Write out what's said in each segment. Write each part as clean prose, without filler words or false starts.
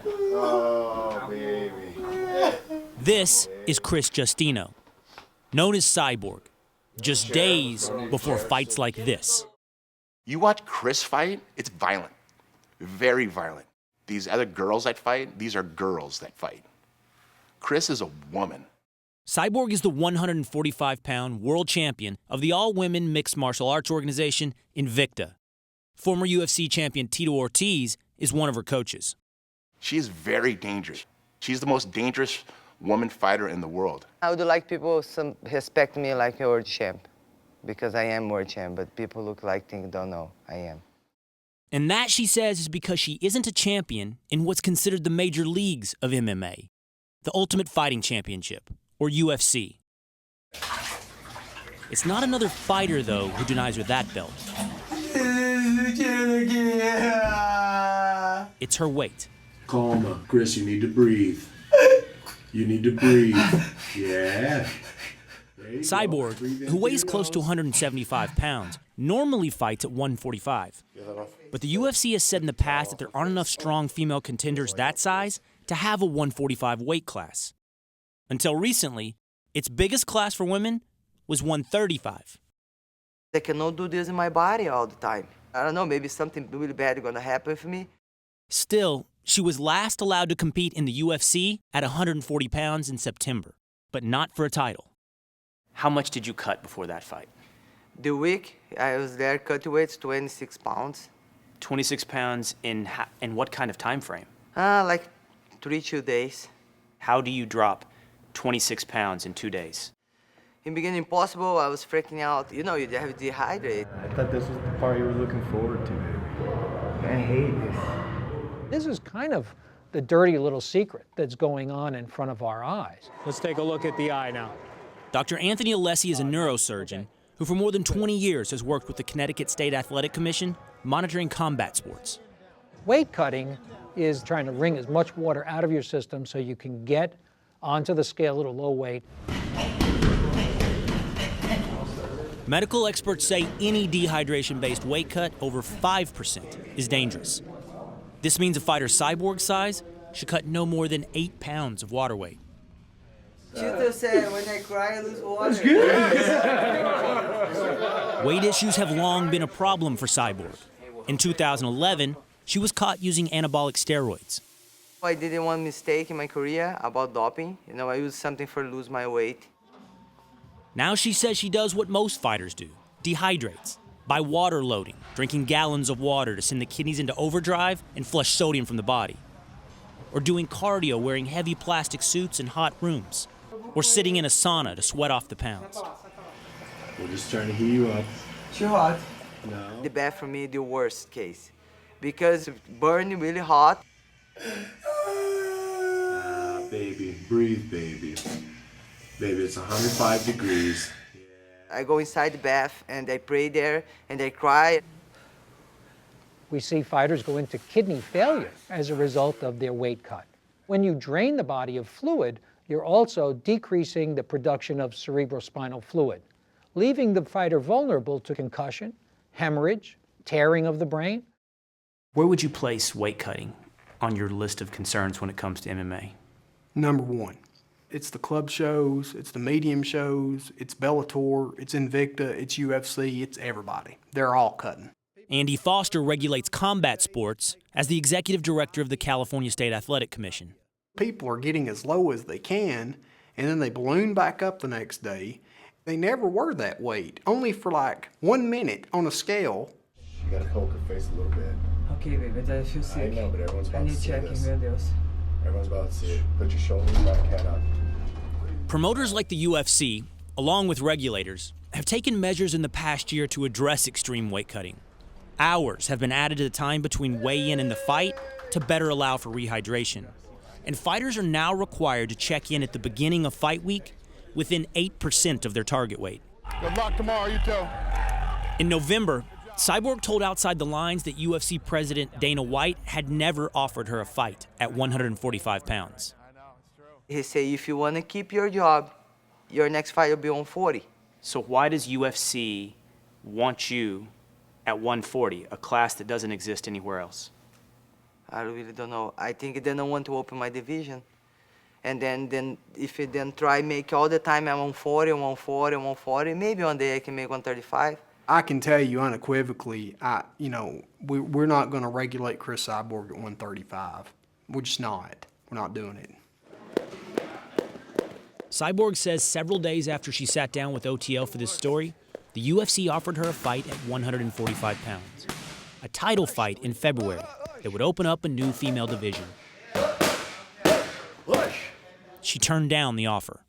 Oh, baby. This is Chris Justino, known as Cyborg, just days before fights like this. You watch Chris fight, it's violent, very violent. These other girls that fight, these are girls that fight. Chris is a woman. Cyborg is the 145-pound world champion of the all-women mixed martial arts organization Invicta. Former UFC champion Tito Ortiz is one of her coaches. She is very dangerous. She's the most dangerous woman fighter in the world. I would like people to respect me like a world champ, because I am world champ, but people look like don't know I am. And that, she says, is because she isn't a champion in what's considered the major leagues of MMA, the Ultimate Fighting Championship, or UFC. It's not another fighter, though, who denies her that belt. It's her weight. Calma, Chris, you need to breathe. You need to breathe. Yeah. Cyborg, who weighs close to 175 pounds, normally fights at 145. But the UFC has said in the past that there aren't enough strong female contenders that size to have a 145 weight class. Until recently, its biggest class for women was 135. I cannot do this in my body all the time. I don't know, maybe something really bad is gonna happen with me. Still, she was last allowed to compete in the UFC at 140 pounds in September, but not for a title. How much did you cut before that fight? The week I was there, cut weights 26 pounds. 26 pounds in what kind of time frame? Like 2 days. How do you drop 26 pounds in 2 days? In the beginning, impossible. I was freaking out. You know, you have to dehydrate. I thought this was the part you were looking forward to, baby. I hate this. This is kind of the dirty little secret that's going on in front of our eyes. Let's take a look at the eye now. Dr. Anthony Alessi is a neurosurgeon who for more than 20 years has worked with the Connecticut State Athletic Commission monitoring combat sports. Weight cutting is trying to wring as much water out of your system so you can get onto the scale at a low weight. Medical experts say any dehydration-based weight cut over 5% is dangerous. This means a fighter Cyborg's size should cut no more than 8 pounds of water weight. Tito said, when I cry, I lose water. That's good. Weight issues have long been a problem for Cyborg. In 2011, she was caught using anabolic steroids. I did one mistake in my career about doping. You know, I used something for lose my weight. Now she says she does what most fighters do, dehydrates, by water loading, drinking gallons of water to send the kidneys into overdrive and flush sodium from the body. Or doing cardio wearing heavy plastic suits in hot rooms. Or sitting in a sauna to sweat off the pounds. We're just trying to heat you up. Too hot. No. The bath for me, the worst case. Because it burn really hot. Baby, breathe, baby. Baby, it's 105 degrees. I go inside the bath and I pray there and I cry. We see fighters go into kidney failure as a result of their weight cut. When you drain the body of fluid, you're also decreasing the production of cerebrospinal fluid, leaving the fighter vulnerable to concussion, hemorrhage, tearing of the brain. Where would you place weight cutting on your list of concerns when it comes to MMA? Number one. It's the club shows, it's the medium shows, it's Bellator, it's Invicta, it's UFC, it's everybody. They're all cutting. Andy Foster regulates combat sports as the executive director of the California State Athletic Commission. People are getting as low as they can, and then they balloon back up the next day. They never were that weight, only for like 1 minute on a scale. You gotta poke her face a little bit. Okay, baby, I feel sick. I know, but everyone's about to see this. meu Deus. Everyone's about to see it. Put your shoulders back, head up. Promoters like the UFC, along with regulators, have taken measures in the past year to address extreme weight cutting. Hours have been added to the time between weigh-in and the fight to better allow for rehydration. And fighters are now required to check in at the beginning of fight week within 8% of their target weight. Good luck tomorrow, you two. In November, Cyborg told Outside the Lines that UFC President Dana White had never offered her a fight at 145 pounds. He said, if you want to keep your job, your next fight will be on 40. So why does UFC want you at 140, a class that doesn't exist anywhere else? I really don't know. I think they don't want to open my division. And then if you then try make all the time I'm 140, 140, 140, maybe one day I can make 135. I can tell you unequivocally, we're not going to regulate Cris Cyborg at 135. We're just not. We're not doing it. Cyborg says several days after she sat down with OTL for this story, the UFC offered her a fight at 145 pounds. A title fight in February that would open up a new female division. She turned down the offer.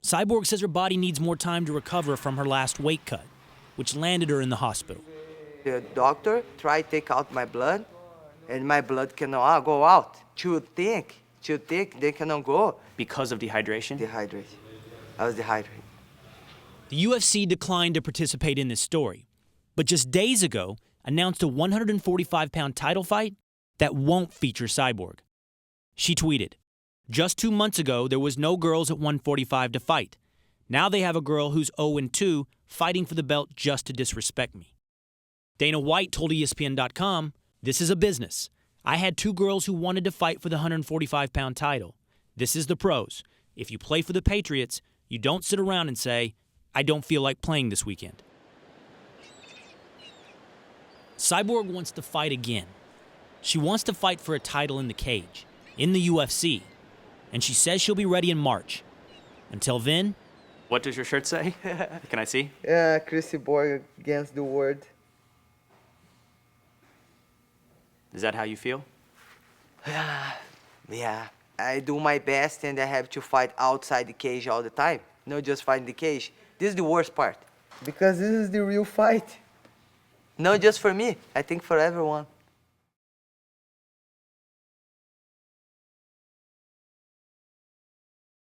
Cyborg says her body needs more time to recover from her last weight cut, which landed her in the hospital. The doctor tried to take out my blood, and my blood cannot go out. Too thick, they cannot go. Because of dehydration? Dehydration. I was dehydrated. The UFC declined to participate in this story, but just days ago announced a 145-pound title fight that won't feature Cyborg. She tweeted, "Just 2 months ago, there was no girls at 145 to fight. Now they have a girl who's 0-2 fighting for the belt just to disrespect me." Dana White told ESPN.com, "This is a business. I had 2 girls who wanted to fight for the 145-pound title. This is the pros. If you play for the Patriots, you don't sit around and say, 'I don't feel like playing this weekend.'" Cyborg wants to fight again. She wants to fight for a title in the cage, in the UFC, and she says she'll be ready in March. Until then... What does your shirt say? Can I see? Yeah, Cris Cyborg against the world. Is that how you feel? Yeah. I do my best and I have to fight outside the cage all the time. Not just fight in the cage. This is the worst part. Because this is the real fight. Not just for me, I think for everyone.